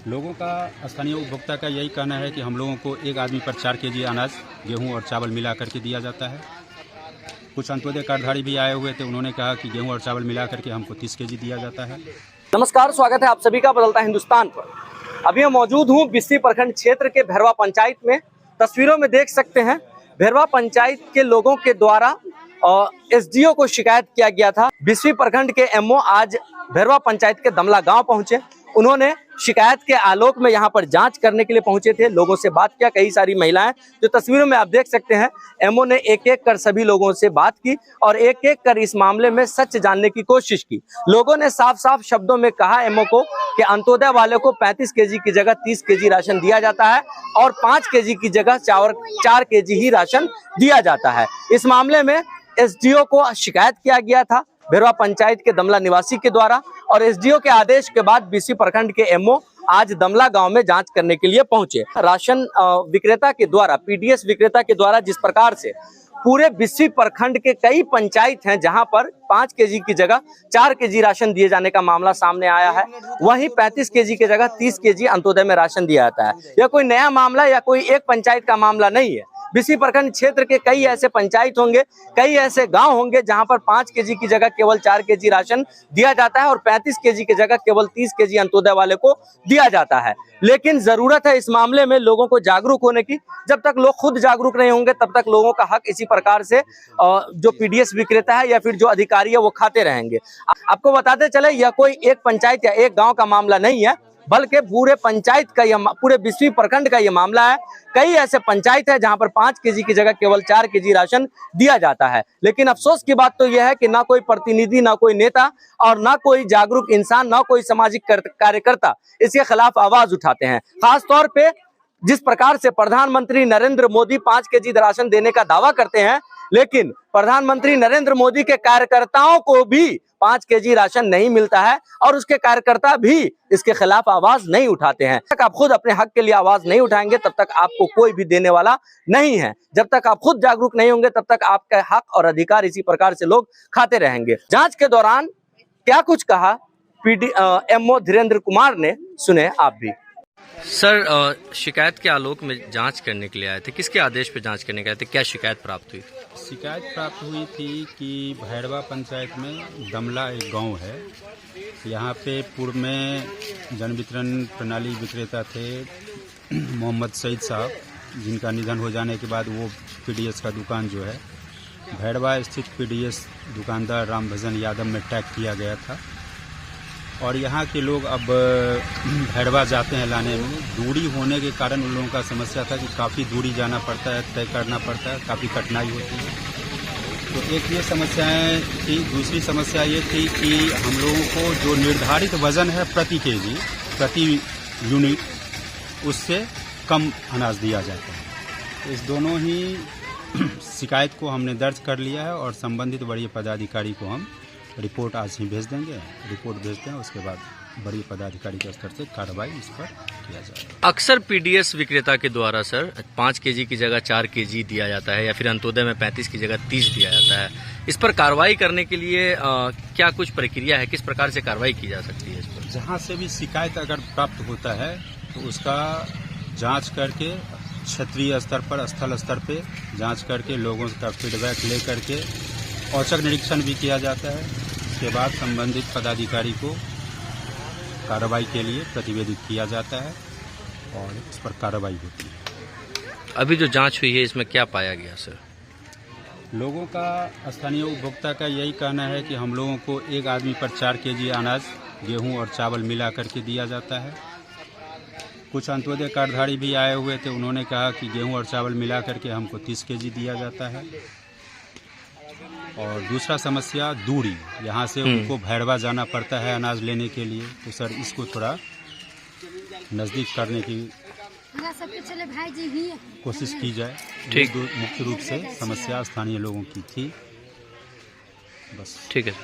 लोगों का, स्थानीय उपभोक्ता का यही कहना है कि हम लोगों को एक आदमी पर 4 केजी अनाज, गेहूं और चावल मिला करके दिया जाता है। कुछ अंत्योदय कार्डधारी भी आए हुए थे, उन्होंने कहा कि गेहूं और चावल मिला करके हमको 30 केजी दिया जाता है। नमस्कार, स्वागत है आप सभी का बदलता हिंदुस्तान पर। अभी मैं मौजूद हूं बिस्फी प्रखंड क्षेत्र के भैरवा पंचायत में। तस्वीरों में देख सकते हैं भैरवा पंचायत के लोगों के द्वारा एसडीओ को शिकायत किया गया था। बिस्फी प्रखंड के एमओ आज भैरवा पंचायत के दमला गांव पहुंचे। उन्होंने शिकायत के आलोक में यहां पर जांच करने के लिए पहुंचे थे। लोगों से बात किया, कई सारी महिलाएं जो तस्वीरों में आप देख सकते हैं। एमओ ने एक एक कर सभी लोगों से बात की और एक एक कर इस मामले में सच जानने की कोशिश की। लोगों ने साफ साफ शब्दों में कहा एमओ को कि अंत्योदय वाले को 35 केजी की जगह 30 केजी राशन दिया जाता है और 5 केजी की जगह 4 केजी ही राशन दिया जाता है। इस मामले में एसडीओ को शिकायत किया गया था भैरवा पंचायत के दमला निवासी के द्वारा, और एसडीओ के आदेश के बाद बिस्फी प्रखंड के एमओ आज दमला गांव में जांच करने के लिए पहुंचे। राशन विक्रेता के द्वारा, पीडीएस विक्रेता के द्वारा जिस प्रकार से पूरे बिस्फी प्रखंड के कई पंचायत हैं जहां पर 5 केजी की जगह 4 केजी राशन दिए जाने का मामला सामने आया है, वहीं 35 केजी की जगह 30 केजी अंत्योदय में राशन दिया जाता है। यह कोई नया मामला या कोई एक पंचायत का मामला नहीं है। बिस्फी प्रखंड क्षेत्र के कई ऐसे पंचायत होंगे, कई ऐसे गांव होंगे जहां पर 5 केजी की जगह केवल 4 केजी राशन दिया जाता है और 35 केजी की जगह केवल 30 केजी अंत्योदय वाले को दिया जाता है। लेकिन जरूरत है इस मामले में लोगों को जागरूक होने की। जब तक लोग खुद जागरूक नहीं होंगे तब तक लोगों का हक इसी प्रकार से जो पीडीएस विक्रेता है या फिर जो अधिकारी है वो खाते रहेंगे। आपको बताते चले, यह कोई एक पंचायत या एक गाँव का मामला नहीं है, बल्कि पूरे पंचायत का यह, पूरे बिस्फी प्रखंड का यह मामला है। कई ऐसे पंचायत है जहां पर 5 केजी की जगह केवल 4 केजी राशन दिया जाता है। लेकिन अफसोस की बात तो यह है कि ना कोई प्रतिनिधि, ना कोई नेता और ना कोई जागरूक इंसान, ना कोई सामाजिक कार्यकर्ता इसके खिलाफ आवाज उठाते हैं। खास तौर पे जिस प्रकार से प्रधानमंत्री नरेंद्र मोदी 5 केजी राशन देने का दावा करते हैं, लेकिन प्रधानमंत्री नरेंद्र मोदी के कार्यकर्ताओं को भी 5 केजी राशन नहीं मिलता है और उसके कार्यकर्ता भी इसके खिलाफ आवाज नहीं उठाते हैं। जब तक आप खुद अपने हक के लिए आवाज नहीं उठाएंगे तब तक आपको कोई भी देने वाला नहीं है। जब तक आप खुद जागरूक नहीं होंगे तब तक आपका हक और अधिकार इसी प्रकार से लोग खाते रहेंगे। जांच के दौरान क्या कुछ कहा एमओ धीरेन्द्र कुमार ने, सुने आप भी। सर, शिकायत के आलोक में जांच करने के लिए आए थे, किसके आदेश पे जांच करने के आए थे, क्या शिकायत प्राप्त हुई? शिकायत प्राप्त हुई थी कि भैरवा पंचायत में दमला एक गांव है, यहाँ पे पूर्व में जन वितरण प्रणाली विक्रेता थे मोहम्मद सईद साहब, जिनका निधन हो जाने के बाद वो पीडीएस का दुकान जो है भैरवा स्थित पीडीएस दुकानदार रामभजन यादव में टैग किया गया था। और यहाँ के लोग अब भैरवा जाते हैं लाने में, दूरी होने के कारण उन लोगों का समस्या था कि काफ़ी दूरी जाना पड़ता है, तय करना पड़ता है, काफ़ी कठिनाई होती है। तो एक ये समस्याएं थी। दूसरी समस्या ये थी कि हम लोगों को जो निर्धारित वजन है प्रति केजी, प्रति यूनिट, उससे कम अनाज दिया जाता है। इस दोनों ही शिकायत को हमने दर्ज कर लिया है और संबंधित वरीय पदाधिकारी को हम रिपोर्ट आज ही भेज देंगे। रिपोर्ट भेजते हैं, उसके बाद बड़ी पदाधिकारी के स्तर से कार्रवाई इस पर किया जाएगा। अक्सर पीडीएस विक्रेता के द्वारा सर 5 केजी की जगह 4 केजी दिया जाता है या फिर अंत्योदय में 35 की जगह 30 दिया जाता है। इस पर कार्रवाई करने के लिए क्या कुछ प्रक्रिया है, किस प्रकार से कार्रवाई की जा सकती है इस पर? जहाँ से भी शिकायत अगर प्राप्त होता है तो उसका जाँच करके क्षेत्रीय स्तर पर, स्थल स्तर पर जाँच करके लोगों का फीडबैक ले करके औचक निरीक्षण भी किया जाता है। उसके बाद संबंधित पदाधिकारी को कार्रवाई के लिए प्रतिवेदित किया जाता है और इस पर कार्रवाई होती है। अभी जो जांच हुई है इसमें क्या पाया गया सर? लोगों का, स्थानीय उपभोक्ता का यही कहना है कि हम लोगों को एक आदमी पर 4 केजी अनाज, गेहूं और चावल मिला करके दिया जाता है। कुछ अंत्योदय कार्डधारी भी आए हुए थे, उन्होंने कहा कि गेहूं और चावल मिला करके हमको 30 केजी दिया जाता है। और दूसरा समस्या दूरी, यहाँ से उनको भैरवा जाना पड़ता है अनाज लेने के लिए। तो सर इसको थोड़ा नज़दीक करने की कोशिश की जाए। ठीक, मुख्य रूप से समस्या स्थानीय लोगों की थी। बस, ठीक है।